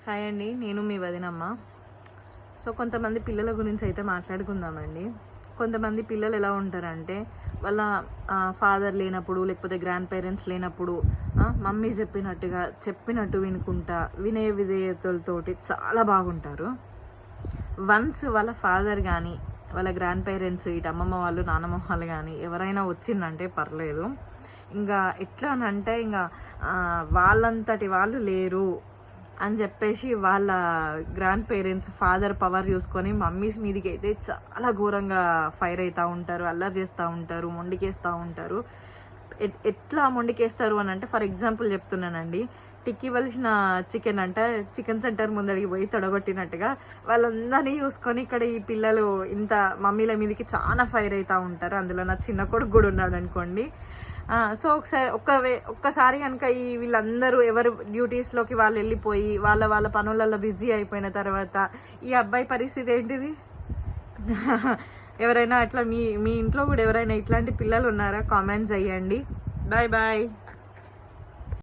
Hi అండి, నేను మీ వదినమ్మ. సో కొంతమంది పిల్లల గురించి అయితే మాట్లాడుకుందామండి. కొంతమంది పిల్లలు ఎలా ఉంటారంటే వాళ్ళ ఫాదర్ లేనప్పుడు లేకపోతే గ్రాండ్ పేరెంట్స్ లేనప్పుడు మమ్మీ చెప్పినట్టు వినుకుంటా వినయ విధేయతలతోటి చాలా బాగుంటారు. వన్స్ వాళ్ళ ఫాదర్ కానీ వాళ్ళ గ్రాండ్ పేరెంట్స్ ఇటు అమ్మమ్మ వాళ్ళు నాన్నమ్మ వాళ్ళు కానీ ఎవరైనా వచ్చిందంటే పర్లేదు, ఇంకా ఎట్లా అనంటే ఇంకా వాళ్ళంతటి వాళ్ళు లేరు అని చెప్పేసి వాళ్ళ గ్రాండ్ పేరెంట్స్ ఫాదర్ పవర్ చూసుకొని మమ్మీస్ మీదకి అయితే చాలా ఘోరంగా ఫైర్ అవుతూ ఉంటారు, అల్లరి చేస్తూ ఉంటారు, మొండికేస్తూ ఉంటారు. ఎట్లా మొండికేస్తారు అని అంటే, ఫర్ ఎగ్జాంపుల్ చెప్తున్నానండి, టిక్కీ వలిసిన చికెన్ అంటే చికెన్ సెంటర్ ముందడికి పోయి తొడగొట్టినట్టుగా వాళ్ళందరినీ చూసుకొని ఇక్కడ ఈ పిల్లలు ఇంత మమ్మీల మీదకి చాలా ఫైర్ అవుతూ ఉంటారు. అందులో నా చిన్న కొడుకు కూడా ఉన్నాడు అనుకోండి. సో ఒక్కసారి కనుక ఈ వీళ్ళందరూ ఎవరు డ్యూటీస్లోకి వాళ్ళు వెళ్ళిపోయి వాళ్ళ పనులలో బిజీ అయిపోయిన తర్వాత ఈ అబ్బాయి పరిస్థితి ఏంటిది? ఎవరైనా అట్లా మీ ఇంట్లో కూడా ఎవరైనా ఇట్లాంటి పిల్లలు ఉన్నారా? కామెంట్ చేయండి. Bye bye.